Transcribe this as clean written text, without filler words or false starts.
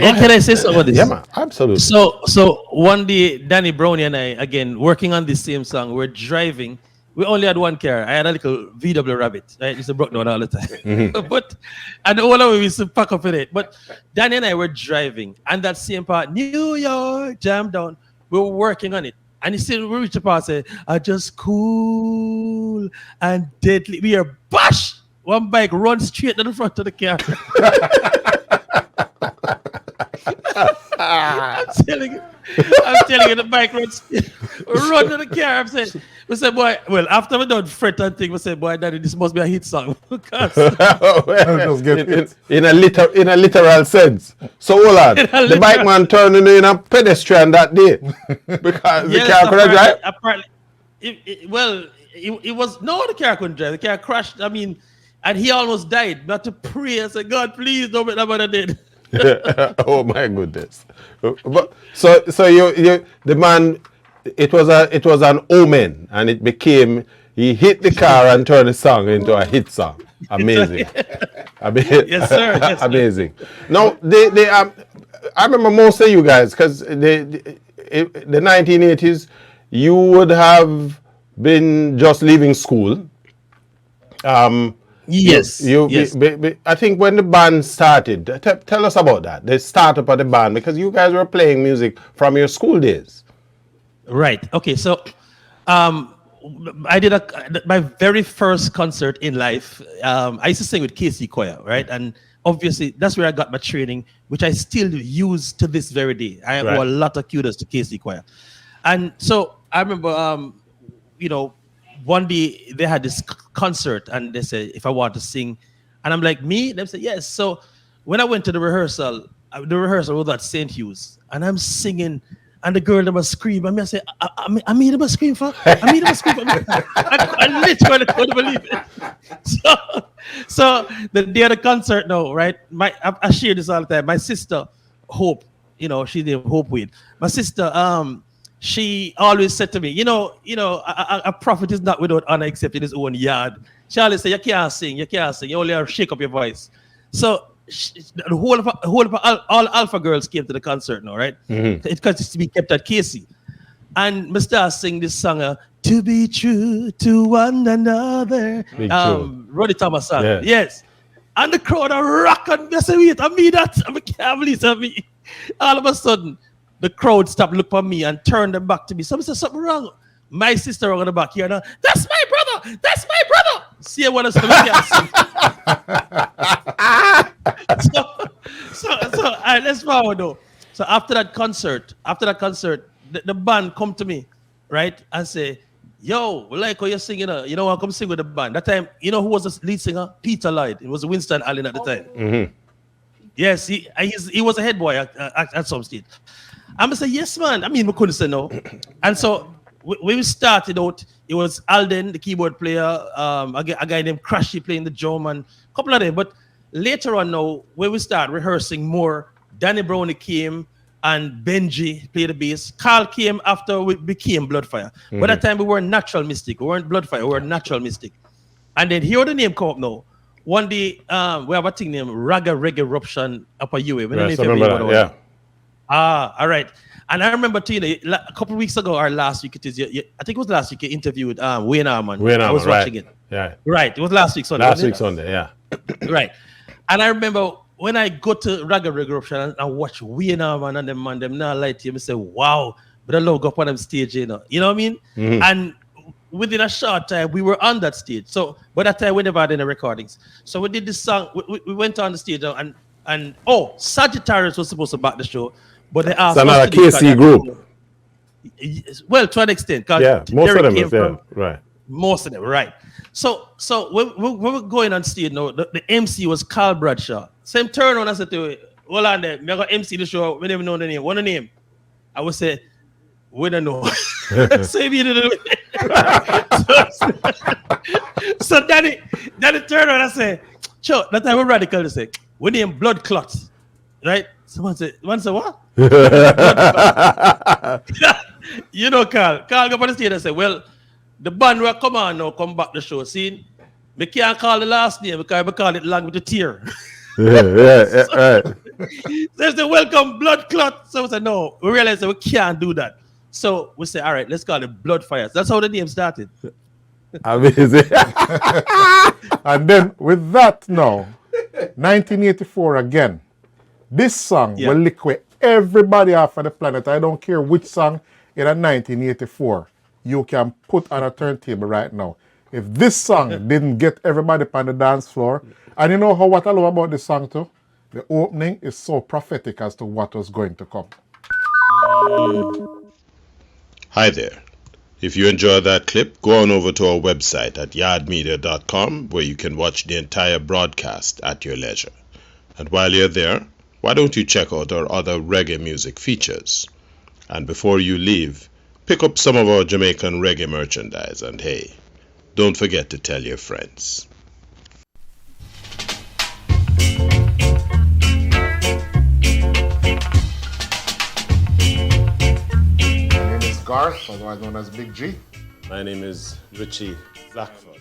Can I say something about this? Yeah, man, absolutely. So one day, Danny Brownie and I, again, working on this same song, we're driving. We only had one car. I had a little VW Rabbit. I used to broke down all the time. But and all of we used to pack up in it. But Danny and I were driving, and that same part, New York, jam down. We were working on it. And you see, we reached the part, say, I just cool and deadly. We are bash. One bike runs straight to the front of the car. I'm telling you, the bike runs, run to the car. I'm saying, we said, boy, well, after we done fret and thing, we said, boy, daddy, this must be a hit song. Because in a literal sense. So hold on, the bike man turned in a pedestrian that day because the car couldn't drive. Apparently, it was no, the car couldn't drive. The car crashed. I mean, and he almost died. But to pray and say, God, please don't make that man dead. Oh my goodness! But so you the man, it was an omen, and it became, he hit the car and turned the song into a hit song. Amazing. Yes, sir. Yes, amazing. Now I remember most of you guys, because the 1980s, you would have been just leaving school. Yes. I think when the band started, tell us about that. The startup of the band, because you guys were playing music from your school days. Right. Okay. So, I did my very first concert in life. I used to sing with KC Choir, right? And obviously, that's where I got my training, which I still use to this very day. I owe a lot of kudos to KC Choir. And so I remember, one day they had this concert and they said if I want to sing, and I'm like, me? They said yes. So when I went to the rehearsal was at St. Hugh's, and I'm singing, and the girl them scream, and I say, I made them scream for. I literally couldn't believe it. So the day of the concert now, right? I share this all the time. My sister Hope, she's named Hope Wade. My sister, she always said to me, a prophet is not without honor except in his own yard. She always say, you can't sing, you only have to shake up your voice. So the whole of all Alpha girls came to the concert now, right? Mm-hmm. It continues to be kept at Casey. And Mr. sing this song, To Be True to One Another. Roddy Thomas song. Yeah. Yes. And the crowd are rocking. I say, wait, I mean that. I can't believe it. All of a sudden, the crowd stopped, looked at me, and turned them back to me. Somebody said something wrong. My sister on the back here now. That's my brother. That's my brother. See what I So let's forward though. So after that concert, the band come to me, right, and say, "Yo, we like how you're singing. I come sing with the band." That time, who was the lead singer? Peter Lloyd. It was Winston Allen at the time. Mm-hmm. Yes, he was a head boy at some stage. I'm gonna say, yes, man. I mean, we couldn't say no. And so when we started out, it was Alden, the keyboard player, a guy named Crashy playing the drum, and a couple of them. But later on now, when we started rehearsing more, Danny Brownie came and Benji played the bass. Carl came after we became Bloodfire. Mm-hmm. By that time, we were Natural Mystic. We weren't Bloodfire, we were Natural Mystic. And then here the name come up now. One day, we have a thing named Raga Reggae Eruption Upper UA. Yes, I remember that, yeah. All right. And I remember, a couple of weeks ago or last week, I think it was last week, you interviewed Wayne Arman. I was watching it. Yeah. Right. It was last week Sunday. Yeah. Right. And I remember when I go to Raga Reggae Eruption and watch Wayne Arman and them now light to you, I say, wow, but I love up on them stage, you know what I mean? Mm-hmm. And within a short time, we were on that stage. So by that time, we never had any recordings. So we did this song. We went on the stage and Sagittarius was supposed to back the show, but they asked. It's another KC group. Well, to an extent, yeah, most of them, right. Most of them, right. So when we were going on stage now, the MC was Carl Bradshaw. Same turn on, I said to him, hold on there, I got MC the show, we never know the name. What the name? I would say, we don't know. So he didn't so Danny turned on and said, sure, that time we're radical to say, we name Blood Clots. Right? Someone said, what? Carl got on the stage and said, well, the band will come back the show. See, we can't call the last name because we call it Long with the Tear. Right. There's the welcome blood clot. So we said, no, we realized that we can't do that. So we said, all right, let's call it blood fires. That's how the name started. Amazing. And then with that now, 1984 again. This song will liquid everybody off of the planet. I don't care which song in a 1984 you can put on a turntable right now. If this song didn't get everybody on the dance floor, and you know what I love about this song too? The opening is so prophetic as to what was going to come. Hi there. If you enjoyed that clip, go on over to our website at yawdmedia.com where you can watch the entire broadcast at your leisure. And while you're there, why don't you check out our other reggae music features? And before you leave, pick up some of our Jamaican reggae merchandise, and hey, don't forget to tell your friends. My name is Garth, otherwise known as Big G. My name is Richie Blackford.